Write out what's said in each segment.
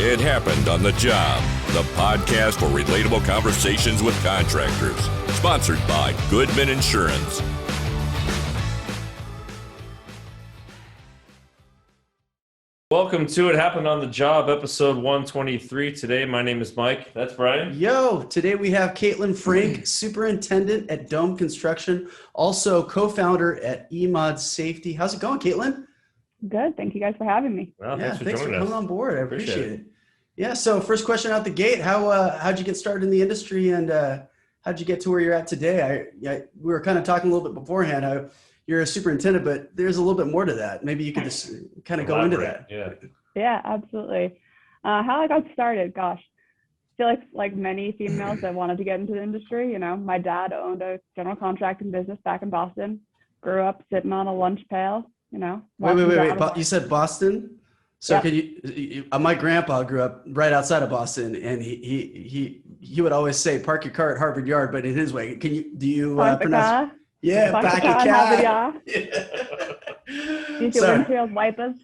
It Happened on the Job, the podcast for relatable conversations with contractors. Sponsored by Goodman Insurance. Welcome to It Happened on the Job, episode 123. Today, my name is Mike. That's Brian. Yo, today we have Kaitlin Frank, Superintendent at Dome Construction, also co-founder at eMOD Safety. How's it going, Kaitlin? Good. Thank you guys for having me. Well, Thanks for joining coming us. on board. I appreciate it. Yeah, so first question out the gate, how'd you get started in the industry and how'd you get to where you're at today? We were kind of talking a little bit beforehand. You're a superintendent, but there's a little bit more to that. Maybe you could just kind of go into that. Yeah, absolutely. How I got started, gosh, I feel like many females that wanted to get into the industry, my dad owned a general contracting business back in Boston, grew up sitting on a lunch pail, Wait. You said Boston? So Yep. Could you, my grandpa grew up right outside of Boston, and he would always say, park your car at Harvard Yard, but in his way, do you pronounce? Yeah, back your car. Use your windshield wipers.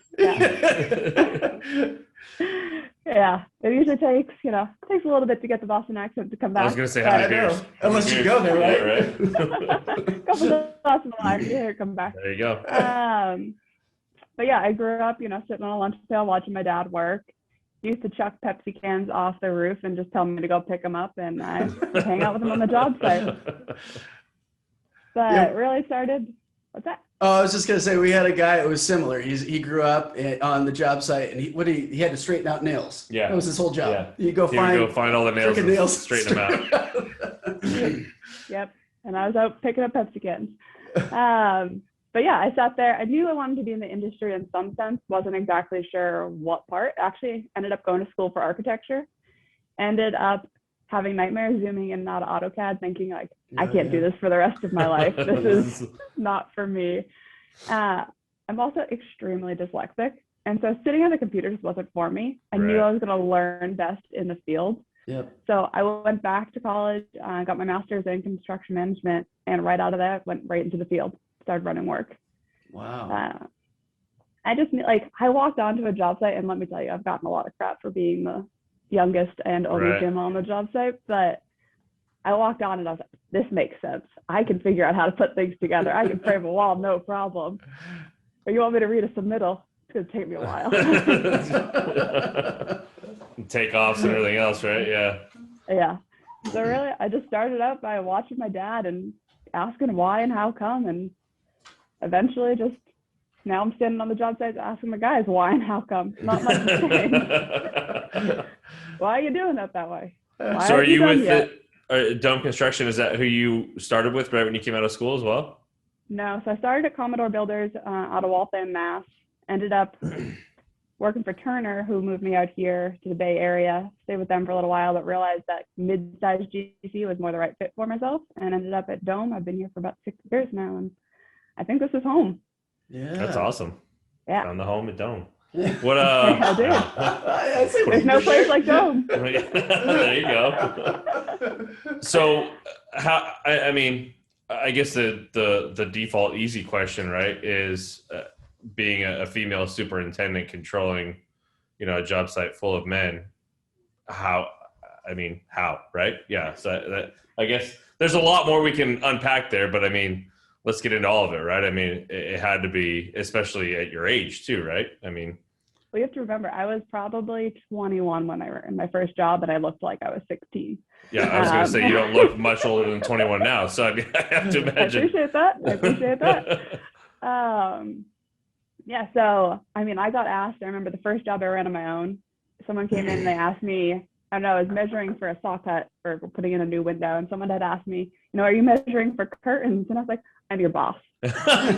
Yeah, it usually takes a little bit to get the Boston accent to come back. I was going to say, how many beers? Unless you go there, right? Couple of glasses of wine, you hear it come back. There you go. But yeah, I grew up, sitting on a lunch pail watching my dad work. He used to chuck Pepsi cans off the roof and just tell me to go pick them up, and I hang out with him on the job site. But it really started, what's that? Oh, I was just going to say, we had a guy that was similar. He grew up on the job site, and he had to straighten out nails. Yeah. That was his whole job. Yeah. You go find all the nails and straighten them out. Yep. And I was out picking up Pepsi cans. But yeah, I sat there. I knew I wanted to be in the industry in some sense. Wasn't exactly sure what part. Actually, ended up going to school for architecture. Ended up having nightmares zooming in and out of AutoCAD, thinking I can't do this for the rest of my life. This is not for me. I'm also extremely dyslexic. And so sitting at a computer just wasn't for me. I knew I was going to learn best in the field. Yep. So I went back to college, got my master's in construction management, and right out of that, went right into the field, started running work. Wow. I walked onto a job site, and let me tell you, I've gotten a lot of crap for being the youngest and only female on the job site, but I walked on and I was like, this makes sense. I can figure out how to put things together. I can frame a wall, no problem. Or you want me to read a submittal? It's going to take me a while. Takeoffs and everything else, right? Yeah. Yeah. So really, I just started out by watching my dad and asking why and how come, and eventually now I'm standing on the job site asking the guys why and how come. Not much to say. Why are you doing it that way? So are you with Dome Construction? Is that who you started with right when you came out of school as well? No, so I started at Commodore Builders out of Waltham, Mass. Ended up working for Turner, who moved me out here to the Bay Area. Stayed with them for a little while, but realized that mid-sized GC was more the right fit for myself, and ended up at Dome. I've been here for about 6 years now, and I think this is home. Yeah. That's awesome. Yeah. Found the home at Dome. What I did. There's no place like Dome. There you go. So I guess the default easy question, right, is being a female superintendent controlling, a job site full of men. How, right? Yeah. So I guess there's a lot more we can unpack there, but let's get into all of it, right? It had to be, especially at your age too, right? Well, you have to remember, I was probably 21 when I were in my first job, and I looked like I was 16. Yeah, I was going to say, you don't look much older than 21 now, so I have to imagine. I appreciate that. Yeah, so, I got asked, I remember the first job I ran on my own, someone came in and they asked me, I was measuring for a saw cut for putting in a new window, and someone had asked me, are you measuring for curtains? And I was like, I'm your boss. Welcome.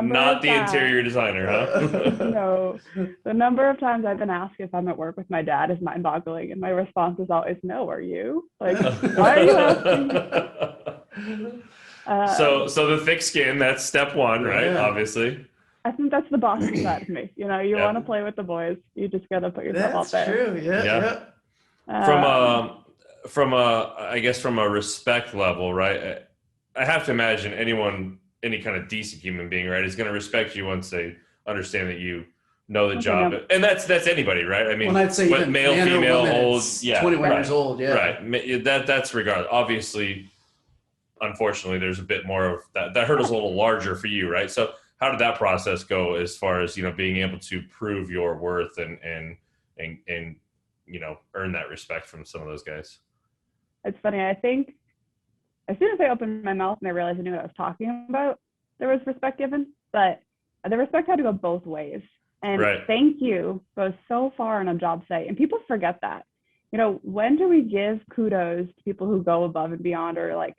Not the interior designer, huh? No. The number of times I've been asked if I'm at work with my dad is mind-boggling, and my response is always, no, are you? Like, why are you asking? So the thick skin, that's step one, right? Yeah. Obviously. I think that's the boss side of me. You want to play with the boys. You just got to put yourself out there. That's true. Yeah. From a respect level, right? I have to imagine any kind of decent human being, right, is going to respect you once they understand that you know the Okay, job, yeah. and that's anybody, right? I mean, Well, I'd say even male, man or female, woman, old, it's yeah, 21 right, years old, yeah. right. That's regardless. Obviously, unfortunately, there's a bit more of that. That hurdle's a little larger for you, right? So, how did that process go as far as being able to prove your worth and earn that respect from some of those guys? It's funny. I think as soon as I opened my mouth and I realized I knew what I was talking about, there was respect given, but the respect had to go both ways. And Right. thank you goes so far on a job site, and people forget that. When do we give kudos to people who go above and beyond, or like,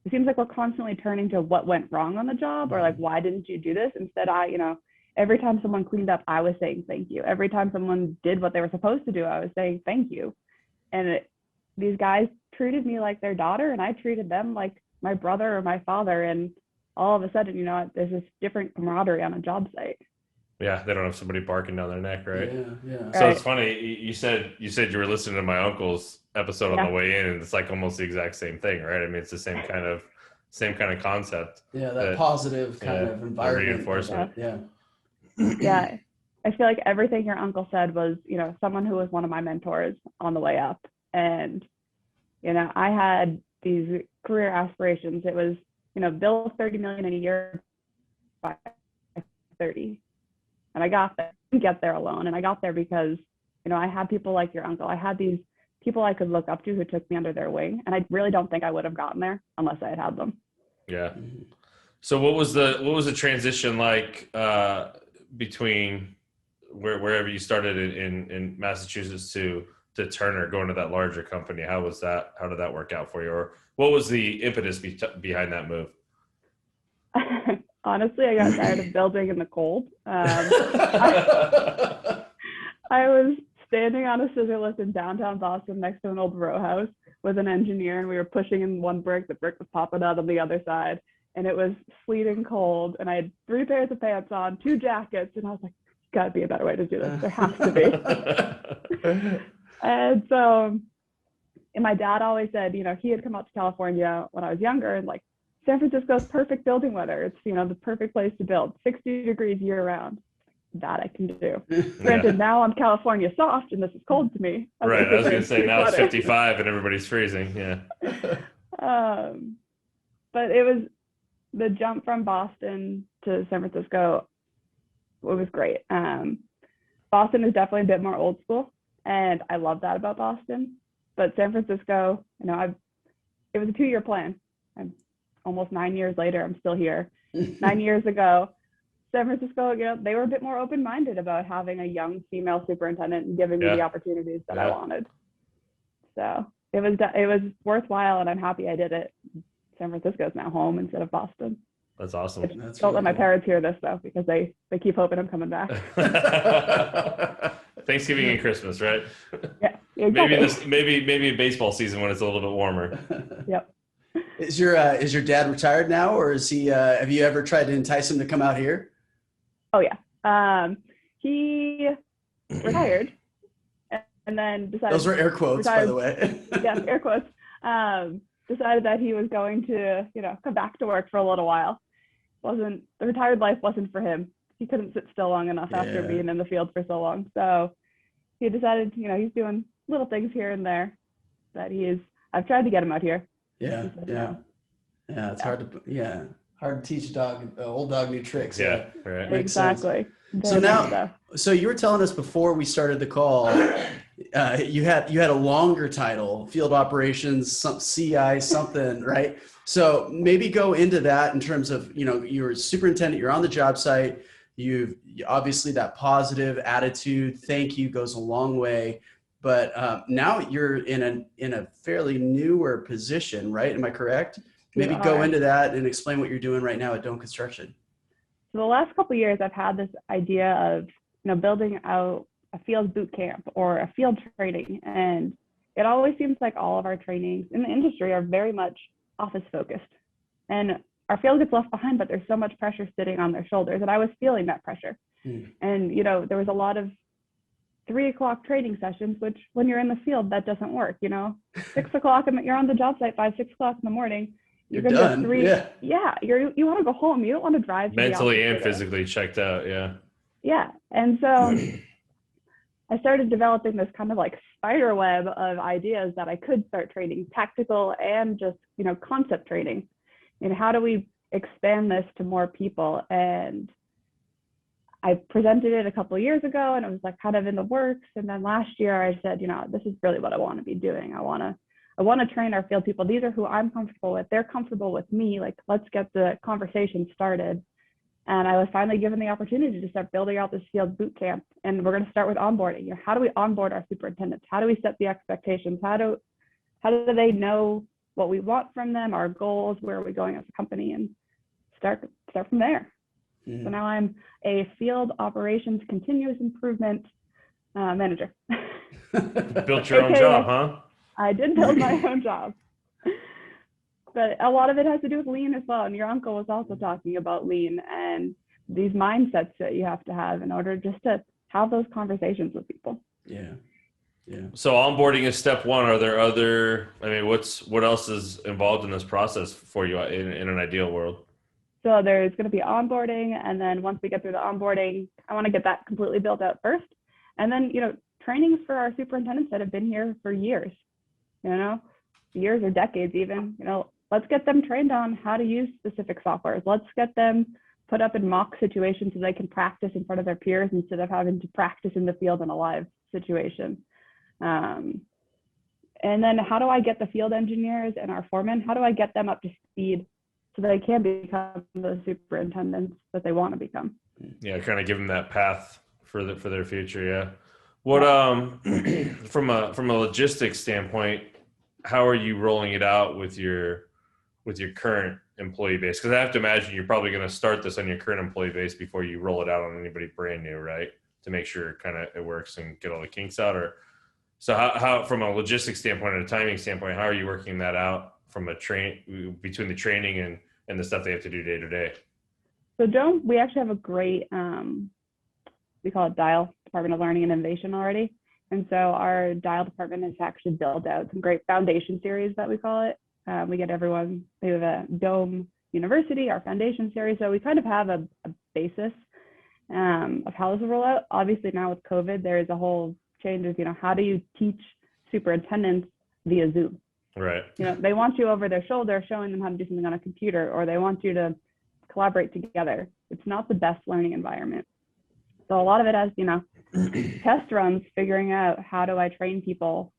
it seems like we're constantly turning to what went wrong on the job, or like, why didn't you do this? Instead, every time someone cleaned up, I was saying thank you. Every time someone did what they were supposed to do, I was saying thank you. And these guys treated me like their daughter, and I treated them like my brother or my father. And all of a sudden, there's this different camaraderie on a job site. Yeah, they don't have somebody barking down their neck, right? Yeah. So it's funny. You said you were listening to my uncle's episode on the way in, and it's like almost the exact same thing, right? I mean, it's the same kind of concept. Yeah, that positive kind of environment. Reinforcement. Yeah. I feel like everything your uncle said was, someone who was one of my mentors on the way up. And, I had these career aspirations. It was, bill $30 million in a year by 30. And I got there. I didn't get there alone. And I got there because, I had people like your uncle. I had these people I could look up to who took me under their wing. And I really don't think I would have gotten there unless I had had them. Yeah. So what was the transition like between wherever you started in Massachusetts to Turner, going to that larger company? How did that work out for you? Or what was the impetus behind that move? Honestly, I got tired of building in the cold. I was standing on a scissor lift in downtown Boston next to an old row house with an engineer, and we were pushing in one brick. The brick was popping out on the other side, and it was sleeting cold. And I had 3 pairs of pants on, 2 jackets, and I was like, "Got to be a better way to do this. There has to be." And so, and my dad always said, he had come out to California when I was younger, and like, San Francisco's perfect building weather. It's, the perfect place to build, 60 degrees year round. That I can do. Granted, now I'm California soft and this is cold to me. Right. I was going to say now it's 55 and everybody's freezing. Yeah. But it was the jump from Boston to San Francisco. It was great. Boston is definitely a bit more old school, and I love that about Boston. But San Francisco, it was a 2-year plan. I'm almost 9 years later, I'm still here. 9 years ago, San Francisco, they were a bit more open-minded about having a young female superintendent and giving me the opportunities that I wanted. So it was worthwhile, and I'm happy I did it. San Francisco is now home instead of Boston. That's awesome. Don't let my parents hear this though, because they keep hoping I'm coming back. Thanksgiving and Christmas, right? Yeah, exactly. Maybe baseball season when it's a little bit warmer. Yep. Is your dad retired now, or is he? Have you ever tried to entice him to come out here? Oh yeah, he retired, and then decided. Those were air quotes, by the way. Yes, air quotes. Decided that he was going to, come back to work for a little while. The retired life wasn't for him. He couldn't sit still long enough after being in the field for so long. So he decided, he's doing little things here and there that I've tried to get him out here. Yeah. It's hard to teach old dog new tricks. Yeah. Right. Exactly. So you were telling us before we started the call, you had a longer title, field operations, CI something, right? So maybe go into that in terms of, you're a superintendent, you're on the job site, you obviously that positive attitude, thank you goes a long way. But now you're in a fairly newer position, right? Am I correct? Maybe go into that and explain what you're doing right now at Dome Construction. So the last couple of years, I've had this idea of, building out a field boot camp or a field training. And it always seems like all of our trainings in the industry are very much office focused. And our field gets left behind, but there's so much pressure sitting on their shoulders. And I was feeling that pressure. And, there was a lot of 3 o'clock training sessions, which when you're in the field, that doesn't work, 6 o'clock, and you're on the job site 5, 6 o'clock in the morning. You're done. You want to go home. You don't want to drive. Mentally and physically checked out. Yeah. Yeah. And so I started developing this kind of like spider web of ideas that I could start training, tactical and just, concept training. How do we expand this to more people? And I presented it a couple of years ago and it was like kind of in the works. And then last year I said, this is really what I want to be doing. I want to train our field people. These are who I'm comfortable with. They're comfortable with me. Like, let's get the conversation started. And I was finally given the opportunity to start building out this field boot camp. And we're going to start with onboarding. How do we onboard our superintendents? How do we set the expectations? How do they know what we want from them, our goals, where are we going as a company, and start from there. So now I'm a field operations continuous improvement manager. Built your own job, huh? I did build my own job. But a lot of it has to do with lean as well. And your uncle was also talking about lean and these mindsets that you have to have in order just to have those conversations with people. Yeah. So onboarding is step one. Are there other, what else is involved in this process for you in an ideal world? So there's going to be onboarding. And then once we get through the onboarding, I want to get that completely built out first. And then, trainings for our superintendents that have been here for years, years or decades even, let's get them trained on how to use specific softwares. Let's get them put up in mock situations so they can practice in front of their peers instead of having to practice in the field in a live situation. And then how do I get the field engineers and our foremen, how do I get them up to speed so they can become the superintendents that they want to become? Yeah, kind of give them that path for their future. Yeah. What from a logistics standpoint, how are you rolling it out with your current employee base? Because I have to imagine you're probably going to start this on your current employee base before you roll it out on anybody brand new, right? To make sure kind of it works and get all the kinks out. Or so how from a logistics standpoint and a timing standpoint, how are you working that out from between the training and the stuff they have to do day to day? So we actually have a great we call it DIAL, Department of Learning and Innovation already. And so our DIAL department has actually built out some great foundation series that we call it. We get everyone, we have a Dome University, our foundation series. So we kind of have a basis of how this will roll out. Obviously now with COVID, there is a whole change of, how do you teach superintendents via Zoom? Right. They want you over their shoulder showing them how to do something on a computer, or they want you to collaborate together. It's not the best learning environment. So a lot of it has, test runs, figuring out how do I train people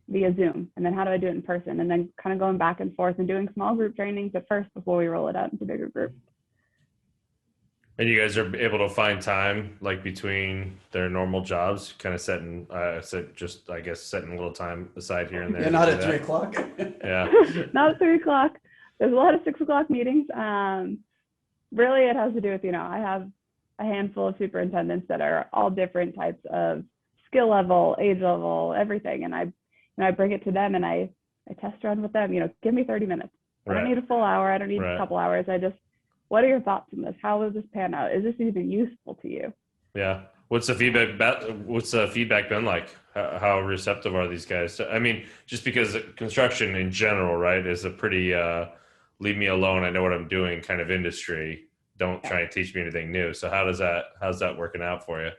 via Zoom, and then how do I do it in person, and then kind of going back and forth and doing small group trainings at first before we roll it out into bigger groups. And you guys are able to find time like between their normal jobs, kind of setting a little time aside here and there. Yeah, not at 3 o'clock. Yeah. Not at 3 o'clock. There's a lot of 6 o'clock meetings. Really, it has to do with, I have a handful of superintendents that are all different types of skill level, age level, everything. And I bring it to them and I test run with them, give me 30 minutes. I don't need a full hour. I don't need a couple hours. What are your thoughts on this? How will this pan out? Is this even useful to you? Yeah. What's the feedback been like? How receptive are these guys? Just because construction in general, right, is a pretty leave me alone, I know what I'm doing kind of industry. Don't try and teach me anything new. So how's that working out for you?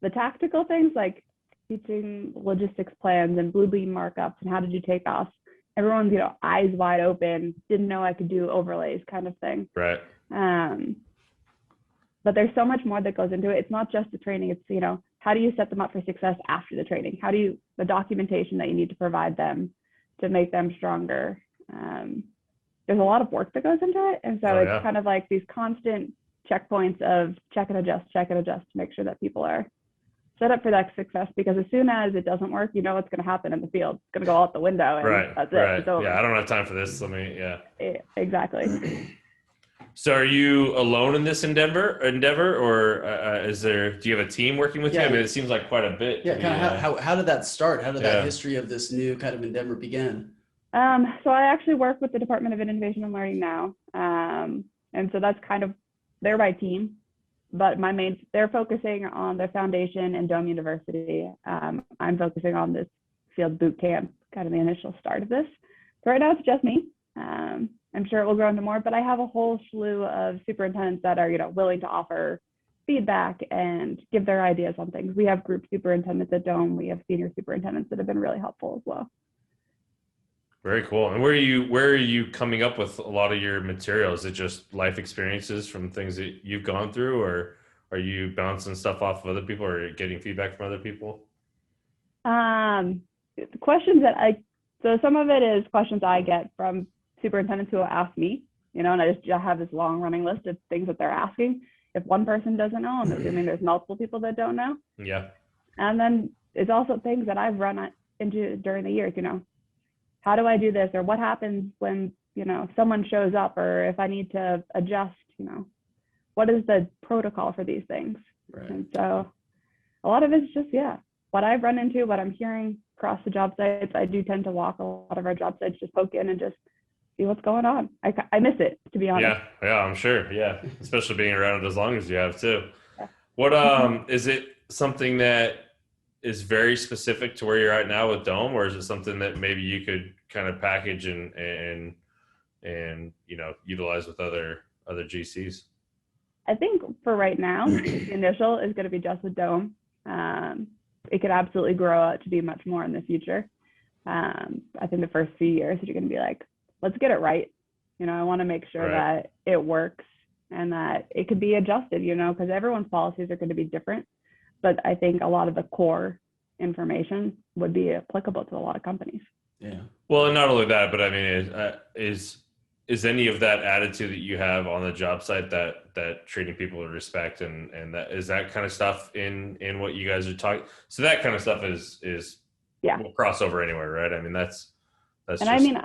The tactical things like teaching logistics plans and blue beam markups and how to do takeoffs. Everyone's, eyes wide open, didn't know I could do overlays kind of thing. Right. But there's so much more that goes into it. It's not just the training. It's, how do you set them up for success after the training? The documentation that you need to provide them to make them stronger. There's a lot of work that goes into it. And so it's kind of like these constant checkpoints of check and adjust to make sure that people are set up for that success, because as soon as it doesn't work, what's going to happen in the field. It's going to go out the window and that's it. It's over. Yeah, I don't have time for this. Exactly. So are you alone in this endeavor, or do you have a team working with you? It seems like quite a bit. Yeah, kind of how did that start? How did that history of this new kind of endeavor begin? So I actually work with the Department of Innovation and Learning now. And so that's kind of, they're my team, but they're focusing on their foundation and Dome University. I'm focusing on this field boot camp, kind of the initial start of this. So right now it's just me. I'm sure it will grow into more, but I have a whole slew of superintendents that are, willing to offer feedback and give their ideas on things. We have group superintendents at Dome. We have senior superintendents that have been really helpful as well. Very cool. And where are you coming up with a lot of your material? Is it just life experiences from things that you've gone through, or are you bouncing stuff off of other people, or getting feedback from other people? Questions so some of it is questions I get from superintendents who will ask me, and I just have this long running list of things that they're asking. If one person doesn't know, I'm assuming there's multiple people that don't know. Yeah. And then it's also things that I've run into during the years, how do I do this? Or what happens when, someone shows up, or if I need to adjust, what is the protocol for these things? Right. And so a lot of it's just, what I've run into, what I'm hearing across the job sites. I do tend to walk a lot of our job sites, just poke in and just see what's going on. I miss it, to be honest. Yeah, I'm sure. Yeah, especially being around it as long as you have too. Yeah. What is it something that is very specific to where you're at now with Dome, or is it something that maybe you could kind of package and utilize with other GCs? I think for right now, the initial is going to be just with Dome. It could absolutely grow out to be much more in the future. I think the first few years you're going to be like, let's get it right. I want to make sure that it works and that it could be adjusted, because everyone's policies are going to be different. But I think a lot of the core information would be applicable to a lot of companies. Yeah. Well, and not only that, but I mean, is any of that attitude that you have on the job site that treating people with respect and that is that kind of stuff in what you guys are talking? So that kind of stuff is will cross over anywhere, right? I mean, that's. And just... I mean,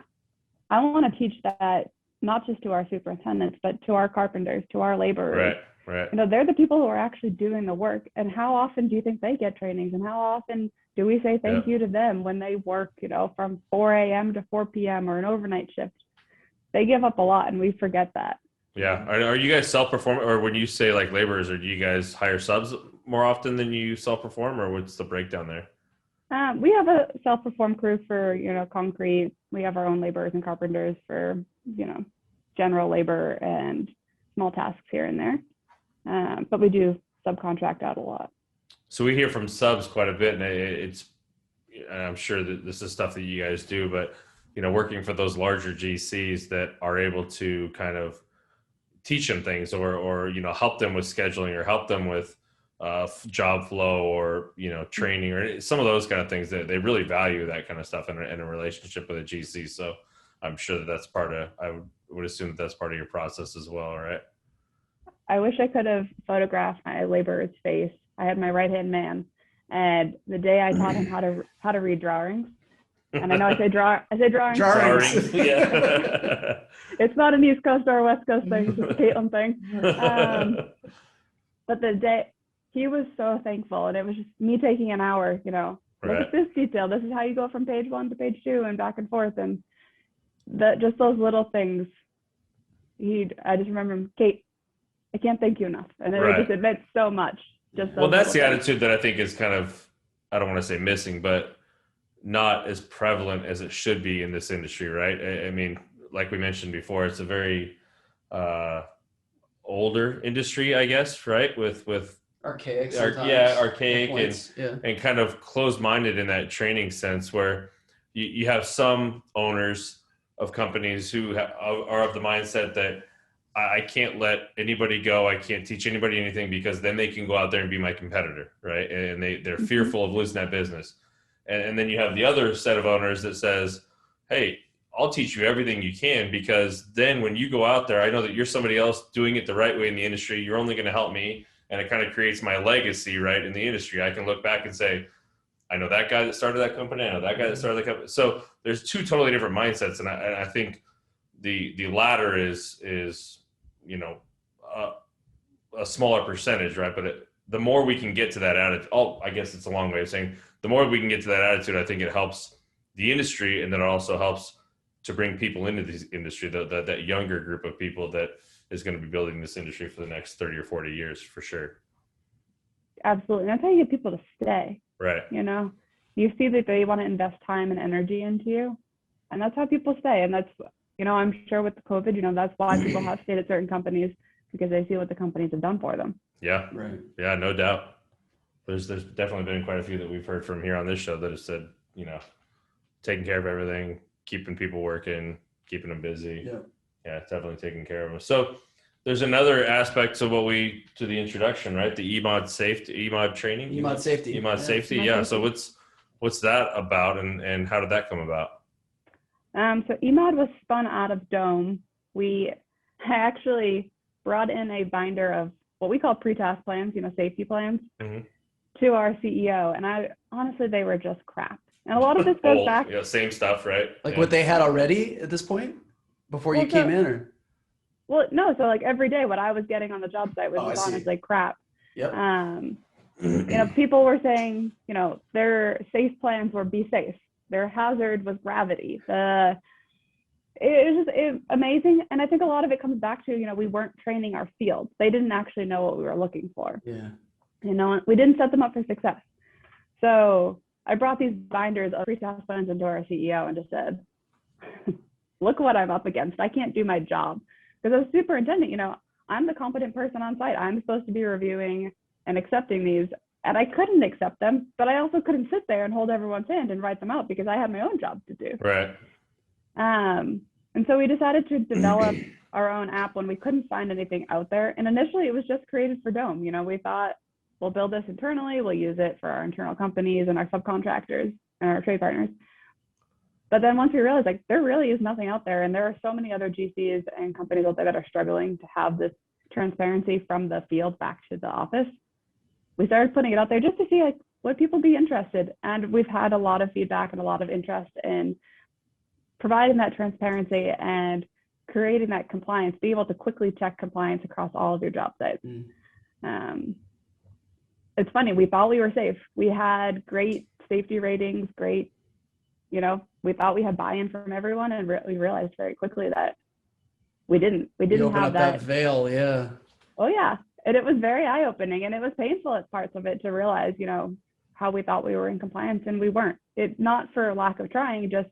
I want to teach that not just to our superintendents, but to our carpenters, to our laborers. Right. They're the people who are actually doing the work. And how often do you think they get trainings? And how often do we say thank you to them when they work, from 4 a.m. to 4 p.m. or an overnight shift? They give up a lot, and we forget that. Yeah. Are you guys self-perform, or when you say like laborers, or do you guys hire subs more often than you self-perform, or what's the breakdown there? We have a self-perform crew for, concrete. We have our own laborers and carpenters for, general labor and small tasks here and there. But we do subcontract out a lot. So we hear from subs quite a bit, and I'm sure that this is stuff that you guys do, but working for those larger GCs that are able to kind of teach them things or help them with scheduling or help them with job flow or training or some of those kind of things, that they really value that kind of stuff in a relationship with a GC. So I'm sure that's I would assume that's part of your process as well, right? I wish I could have photographed my laborer's face. I had my right-hand man, and the day I taught him how to read drawings, and I know I say drawings. Drawings. Yeah. It's not an East Coast or a West Coast thing; it's just a Kaitlin thing. But the day he was so thankful, and it was just me taking an hour. Look at this detail. This is how you go from page 1 to page 2 and back and forth, and just those little things. I just remember him, Kate, I can't thank you enough. And it meant so much. Well, that's the attitude that I think is kind of, I don't want to say missing, but not as prevalent as it should be in this industry, right? I mean, like we mentioned before, it's a very older industry, I guess, right? With archaic, archaic and kind of closed-minded in that training sense, where you have some owners of companies who are of the mindset that I can't let anybody go. I can't teach anybody anything because then they can go out there and be my competitor, right? And they're fearful of losing that business. And then you have the other set of owners that says, hey, I'll teach you everything you can, because then when you go out there, I know that you're somebody else doing it the right way in the industry. You're only going to help me. And it kind of creates my legacy, right, in the industry. I can look back and say, I know that guy that started that company. I know that guy that started that company. So there's two totally different mindsets. And I think the latter is a smaller percentage, right? But the more we can get to that attitude, I guess it's a long way of saying, the more we can get to that attitude, I think it helps the industry, and then it also helps to bring people into this industry, that younger group of people that is going to be building this industry for the next 30 or 40 years, for sure. Absolutely. And that's how you get people to stay. Right. You see that they want to invest time and energy into you, and that's how people stay. And that's, I'm sure with the COVID, that's why people have stayed at certain companies, because they see what the companies have done for them. Yeah. Right. Yeah, no doubt. There's definitely been quite a few that we've heard from here on this show that have said, taking care of everything, keeping people working, keeping them busy. Yeah. Yeah, definitely taking care of them. So there's another aspect to the introduction, right? The eMOD training, eMOD safety. eMOD safety. Yeah. So what's that about, and how did that come about? So eMOD was spun out of Dome. I actually brought in a binder of what we call pre-task plans, safety plans, to our CEO. And honestly, they were just crap. And a lot of this goes back. Yeah, same stuff, right? Like what they had already at this point before you came in, or? Well, no. So like every day, what I was getting on the job site was honestly crap. Yep. People were saying, their safe plans were be safe. Their hazard was gravity. It was just amazing. And I think a lot of it comes back to, we weren't training our field. They didn't actually know what we were looking for. Yeah. We didn't set them up for success. So I brought these binders of pre-task plans into our CEO and just said, look what I'm up against. I can't do my job. Because as superintendent, I'm the competent person on site. I'm supposed to be reviewing and accepting these. And I couldn't accept them, but I also couldn't sit there and hold everyone's hand and write them out because I had my own job to do. Right. And so we decided to develop our own app when we couldn't find anything out there. And initially it was just created for Dome. We thought we'll build this internally. We'll use it for our internal companies and our subcontractors and our trade partners. But then once we realized there really is nothing out there, and there are so many other GCs and companies out there that are struggling to have this transparency from the field back to the office, we started putting it out there just to see would people be interested. And we've had a lot of feedback and a lot of interest in providing that transparency and creating that compliance, be able to quickly check compliance across all of your job sites. It's funny, we thought we were safe. We had great safety ratings, we thought we had buy-in from everyone, and we realized very quickly that we didn't. We didn't open have up that veil, yeah. Oh yeah, and it was very eye-opening, and it was painful at parts of it to realize, how we thought we were in compliance and we weren't. It not for lack of trying, just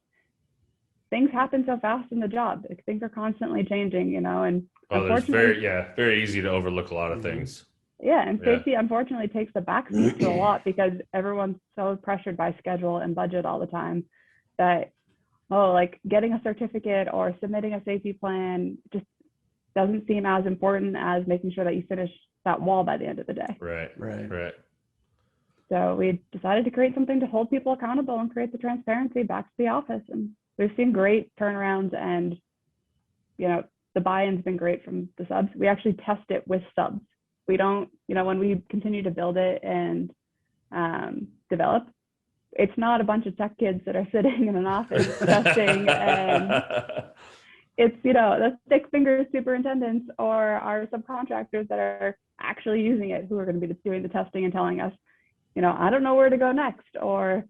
things happen so fast in the job. Things are constantly changing, and it's very easy to overlook a lot of things. Yeah, and safety unfortunately takes the backseat to a lot because everyone's so pressured by schedule and budget all the time that getting a certificate or submitting a safety plan just doesn't seem as important as making sure that you finish that wall by the end of the day. Right. So we decided to create something to hold people accountable and create the transparency back to the office. And we've seen great turnarounds, and, the buy-in's been great from the subs. We actually test it with subs. We don't, when we continue to build it and develop, it's not a bunch of tech kids that are sitting in an office testing, and it's, the stick-finger superintendents or our subcontractors that are actually using it who are going to be doing the testing and telling us, I don't know where to go next, or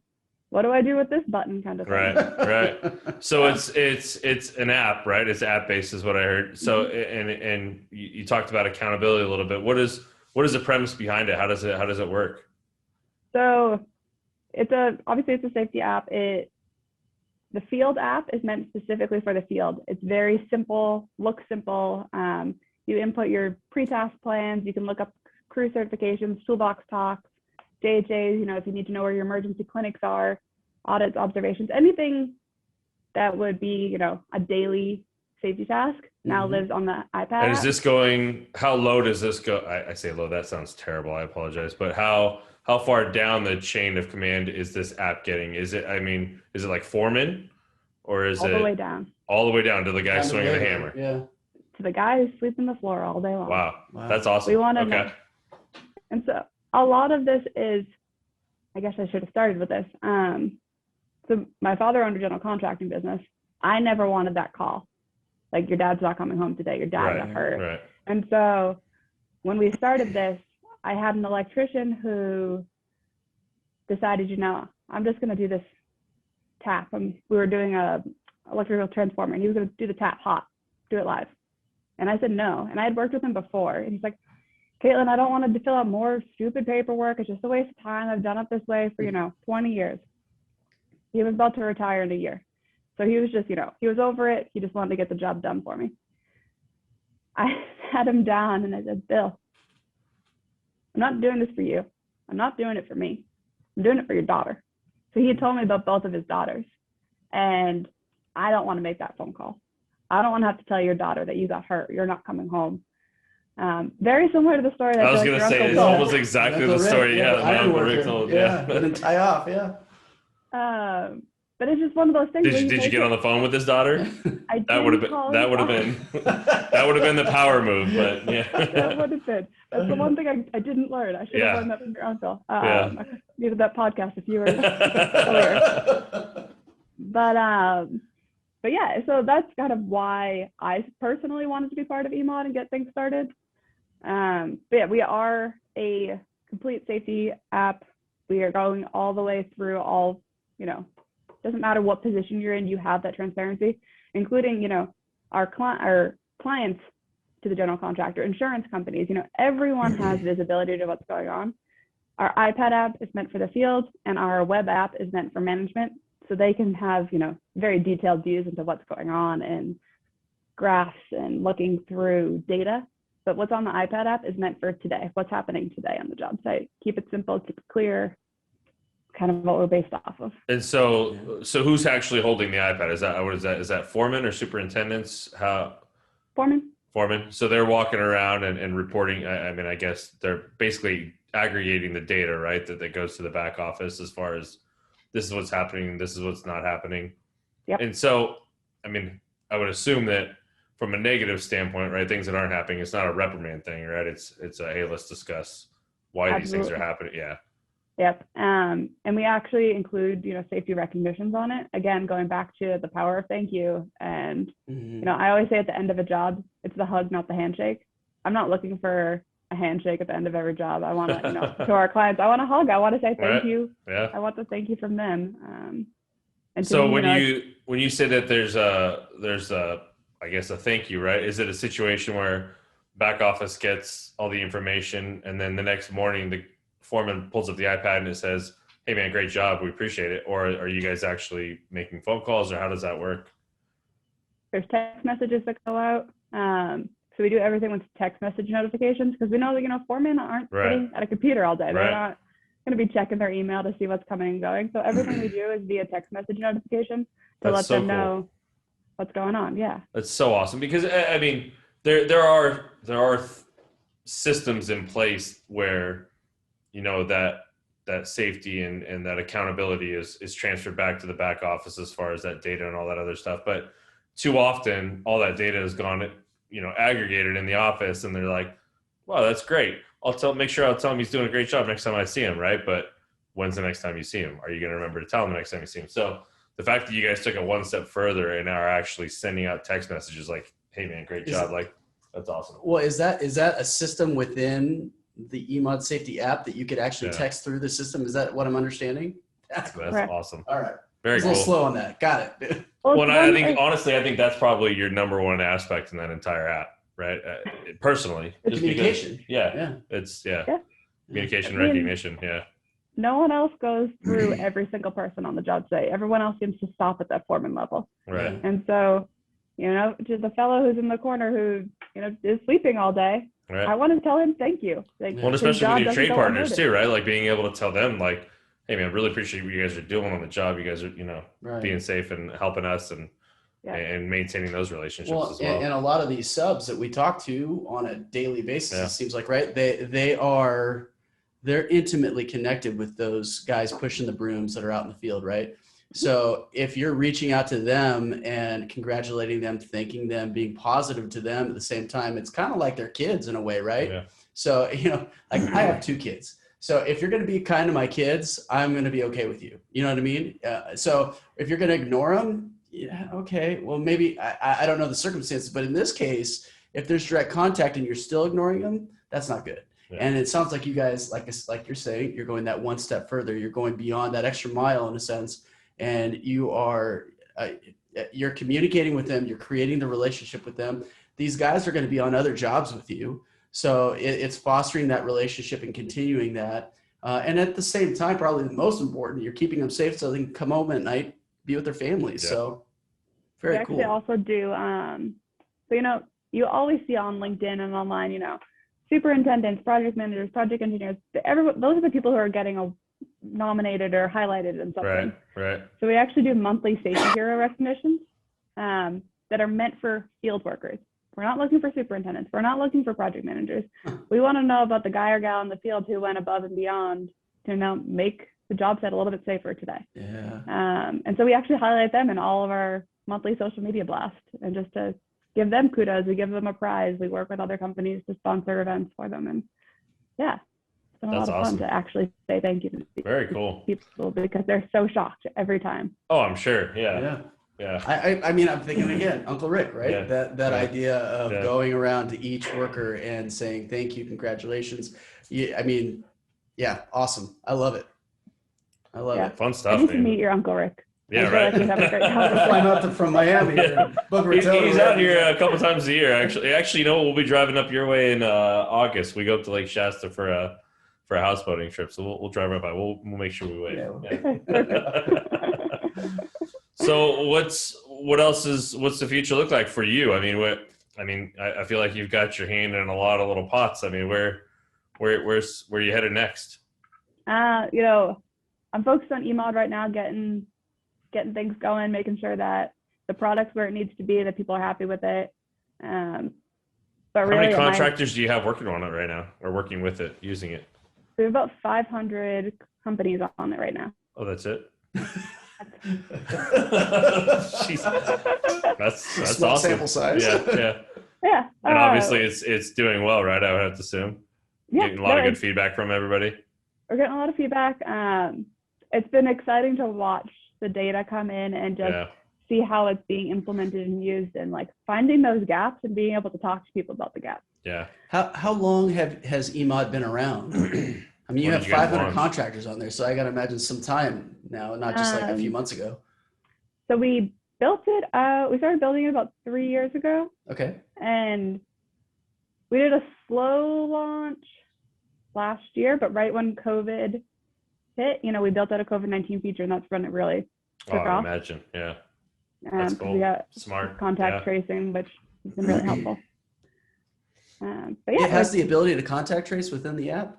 what do I do with this button, kind of thing. Right. So it's an app, right? It's app-based is what I heard. So, and you talked about accountability a little bit. What is the premise behind it? How does it work? So obviously it's a safety app. The field app is meant specifically for the field. It's very simple, looks simple. You input your pre-task plans. You can look up crew certifications, toolbox talks, JHAs, if you need to know where your emergency clinics are, audits, observations, anything that would be, a daily safety task now lives on the iPad. And is this how low does this go? I say low, that sounds terrible. I apologize. But how far down the chain of command is this app getting? Is it like foreman, or is it all the way down? All the way down to the guy swinging the hammer. Yeah. To the guy who's sweeping the floor all day long. Wow. That's awesome. We want to know. And so a lot of this is, I guess I should have started with this. So my father owned a general contracting business. I never wanted that call. Like, your dad's not coming home today. Your dad got hurt. Right. And so when we started this, I had an electrician who decided, I'm just going to do this tap. We were doing a electrical transformer, and he was going to do the tap hot, do it live. And I said no. And I had worked with him before. And he's like, Kaitlin, I don't want to fill out more stupid paperwork. It's just a waste of time. I've done it this way for, 20 years. He was about to retire in a year. So he was just, he was over it. He just wanted to get the job done for me. I sat him down and I said, Bill, I'm not doing this for you. I'm not doing it for me. I'm doing it for your daughter. So he had told me about both of his daughters. And I don't want to make that phone call. I don't want to have to tell your daughter that you got hurt. You're not coming home. Very similar to the story that I was going to say, it's almost exactly the story. Yeah, my Uncle Rick told. Yeah, didn't tie off. Yeah. But it's just one of those things. Did you get on the phone with his daughter? That would have been the power move. But yeah, that would have been. That's the one thing I didn't learn. I should have learned that from your uncle. I needed that podcast if you were earlier. But yeah, so that's kind of why I personally wanted to be part of eMOD and get things started. But yeah, we are a complete safety app. We are going all the way through all, doesn't matter what position you're in, you have that transparency, including, our clients to the general contractor, insurance companies, everyone has visibility to what's going on. Our iPad app is meant for the field, and our web app is meant for management. So they can have, very detailed views into what's going on and graphs and looking through data. But what's on the iPad app is meant for today. What's happening today on the job site? Keep it simple, keep it clear, kind of what we're based off of. And so who's actually holding the iPad? Is that foreman or superintendents? Foreman. So they're walking around and reporting. I guess they're basically aggregating the data, right? That goes to the back office as far as this is what's happening, this is what's not happening. Yep. And so, I would assume that from a negative standpoint, right, things that aren't happening, it's not a reprimand thing, right? It's a, hey, let's discuss why these things are happening. Yeah. Yep. And we actually include, safety recognitions on it. Again, going back to the power of thank you. And, I always say at the end of a job, it's the hug, not the handshake. I'm not looking for a handshake at the end of every job. I want to, to our clients, I want to hug. I want to say thank you. Yeah. I want to thank you from them. And so when you say that there's a I guess a thank you, right? Is it a situation where back office gets all the information and then the next morning the foreman pulls up the iPad and it says, hey man, great job, we appreciate it? Or are you guys actually making phone calls, or how does that work? There's text messages that go out. So we do everything with text message notifications, because we know that, foremen aren't sitting at a computer all day. They're not going to be checking their email to see what's coming and going. So everything we do is via text message notification to let them know what's going on. Yeah. That's so awesome, because there are systems in place where, that safety and that accountability is transferred back to the back office as far as that data and all that other stuff. But too often all that data has gone, aggregated in the office, and they're like, wow, that's great. Make sure I'll tell him he's doing a great job next time I see him, right? But when's the next time you see him? Are you going to remember to tell him the next time you see him? So the fact that you guys took it one step further and are actually sending out text messages like, hey man, great job. That's awesome. Well, is that a system within the eMOD safety app that you could actually text through the system? Is that what I'm understanding? That's awesome. All right. Very cool. A little slow on that. Got it. Well, I think that's probably your number one aspect in that entire app, right? Personally, just communication. Because, communication, recognition. Yeah. No one else goes through every single person on the job site. Everyone else seems to stop at that foreman level. Right. And so, to the fellow who's in the corner who, is sleeping all day, right, I want to tell him thank you. Well, especially with your trade partners too, right? Like being able to tell them, like, hey man, I really appreciate what you guys are doing on the job. You guys are, being safe and helping us and maintaining those relationships as well. And a lot of these subs that we talk to on a daily basis, it seems like, right? They're intimately connected with those guys pushing the brooms that are out in the field, right? So if you're reaching out to them and congratulating them, thanking them, being positive to them at the same time, it's kind of like their kids in a way, right? Yeah. So, I have 2 kids. So if you're going to be kind to my kids, I'm going to be okay with you. You know what I mean? So if you're going to ignore them, okay. Well, maybe I don't know the circumstances, but in this case, if there's direct contact and you're still ignoring them, that's not good. Yeah. And it sounds like you guys, like you're saying, you're going that one step further. You're going beyond that extra mile in a sense, and you're communicating with them. You're creating the relationship with them. These guys are going to be on other jobs with you. So it's fostering that relationship and continuing that. And at the same time, probably the most important, you're keeping them safe so they can come home at night, be with their families. Yeah. So very cool. We actually also do, you always see on LinkedIn and online, superintendents, project managers, project engineers, those are the people who are getting nominated or highlighted in something. Right. So we actually do monthly safety hero recognitions that are meant for field workers. We're not looking for superintendents. We're not looking for project managers. We want to know about the guy or gal in the field who went above and beyond to now make the job site a little bit safer today. Yeah. And so we actually highlight them in all of our monthly social media blasts, and just to give them kudos, we give them a prize. We work with other companies to sponsor events for them, and yeah, it's been a lot of fun to actually say thank you to Very cool people, because they're so shocked every time. Oh, I'm sure. Yeah. I mean, I'm thinking again, Uncle Rick, right? Yeah. That idea of going around to each worker and saying thank you, congratulations. I mean, yeah, awesome. I love it. I love it. Fun stuff. I need to meet your Uncle Rick. Yeah, right. Like have a great Flying out from Miami. He's out here a couple times a year. Actually, you know, we'll be driving up your way in August. We go up to Lake Shasta for a houseboating trip, so we'll drive right by. We'll make sure we wait. Yeah. So what's the future look like for you? I mean, I feel like you've got your hand in a lot of little pots. I mean, where you headed next? You know, I'm focused on eMOD right now, getting things going, making sure that the product's where it needs to be, that people are happy with it. But how really, many contractors do you have working on it right now, or working with it, using it? We have about 500 companies on it right now. Oh, that's it. That's small awesome. Sample size. Yeah. And obviously, it's doing well, right? I would have to assume. Yeah, getting a lot of good feedback from everybody. We're getting a lot of feedback. It's been exciting to watch the data come in and just see how it's being implemented and used, and like finding those gaps and being able to talk to people about the gaps. Yeah. How long has eMOD been around? I mean, you have 500 contractors on there, so I got to imagine some time now, not just like a few months ago. So we built it. We started building it about 3 years ago. Okay. And we did a slow launch last year, but right when COVID hit, you know, we built out a COVID-19 feature, and that's when it really took off. I imagine. Yeah. That's cool. We got smart contact tracing, which has been really helpful. But yeah, it has the ability to contact trace within the app.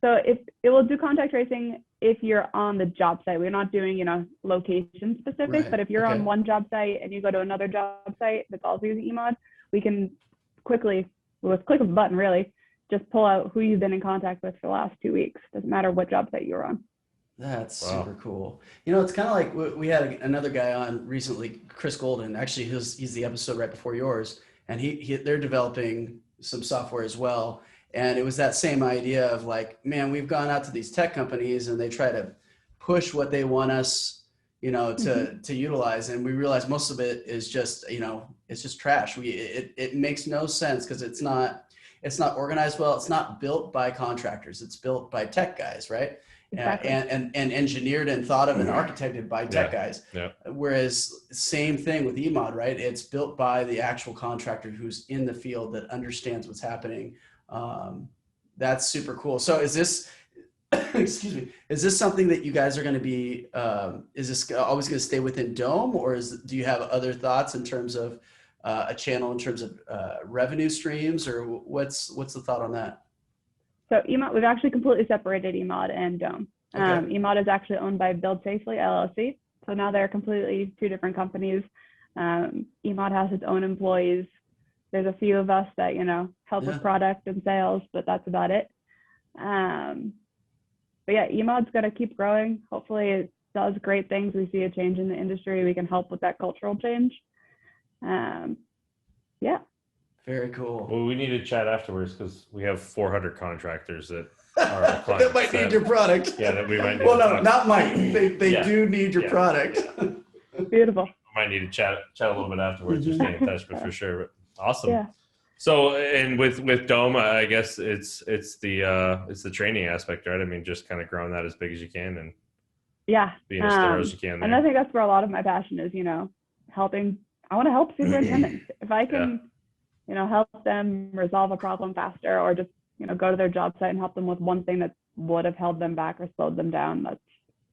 So it will do contact tracing if you're on the job site. We're not doing, you know, location specific, but if you're on one job site and you go to another job site that's also using eMOD, we can quickly, with click of a button really, just pull out who you've been in contact with for the last 2 weeks. Doesn't matter what job site you're on. That's super cool. You know, it's kind of like we had another guy on recently, Chris Golden. Actually, he's the episode right before yours, and they're developing some software as well. And it was that same idea of like, man, we've gone out to these tech companies and they try to push what they want us, you know, to utilize. And we realize most of it is just, you know, it's just trash. It makes no sense because it's not organized well. It's not built by contractors. It's built by tech guys, right? Exactly. And engineered and thought of and architected by tech guys. Yeah. Whereas same thing with eMOD, right? It's built by the actual contractor who's in the field that understands what's happening. That's super cool. So is this, excuse me, is this something that you guys are going to be, is this always going to stay within Dome, or do you have other thoughts in terms of a channel in terms of revenue streams, or what's the thought on that? So eMOD, we've actually completely separated eMOD and Dome. eMOD is actually owned by BuildSafely LLC. So now they're completely two different companies. eMOD has its own employees. There's a few of us that, you know, help with product and sales, but that's about it. But yeah, eMOD's going to keep growing. Hopefully it does great things. We see a change in the industry. We can help with that cultural change. Yeah. Very cool. Well, we need to chat afterwards because we have 400 contractors that are our clients. That might need your product. Yeah, that we might need. Well, no, not might. They do need your product. Beautiful. We might need to chat a little bit afterwards, just get in touch, but for sure. But awesome. Yeah. So, and with Dome, I guess it's the training aspect, right? I mean, just kind of growing that as big as you can and being as thorough as you can. There. And I think that's where a lot of my passion is, you know, helping. I want to help superintendents. If I can, you know, help them resolve a problem faster, or just, you know, go to their job site and help them with one thing that would have held them back or slowed them down, that's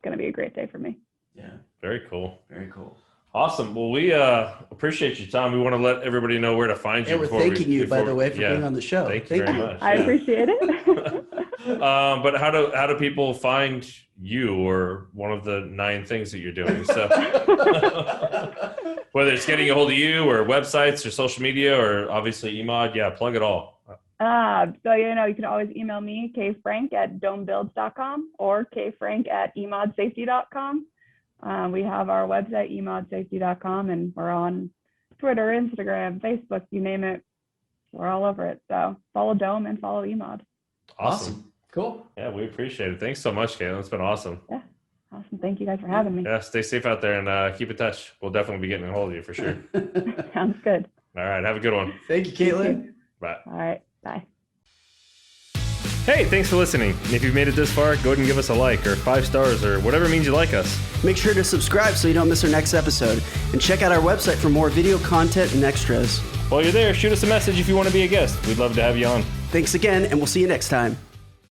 going to be a great day for me. Yeah. Very cool. Very cool. Awesome. Well, we appreciate you, Tom. We want to let everybody know where to find you. And we're thanking you, by the way, for being on the show. Thank you very much. I appreciate it. But how do people find you or one of the 9 things that you're doing? So whether it's getting a hold of you or websites or social media or obviously eMOD, plug it all. So, you can always email me, kfrank@domebuilds.com or kfrank@emodsafety.com. We have our website, emodsafety.com, and we're on Twitter, Instagram, Facebook, you name it. We're all over it. So follow Dome and follow eMOD. Awesome. Cool. Yeah, we appreciate it. Thanks so much, Kaitlin. It's been awesome. Yeah. Awesome. Thank you guys for having me. Yeah, stay safe out there and keep in touch. We'll definitely be getting a hold of you for sure. Sounds good. All right. Have a good one. Thank you, Kaitlin. Bye. All right. Bye. Hey, thanks for listening. And if you've made it this far, go ahead and give us a like or 5 stars or whatever means you like us. Make sure to subscribe so you don't miss our next episode. And check out our website for more video content and extras. While you're there, shoot us a message if you want to be a guest. We'd love to have you on. Thanks again, and we'll see you next time.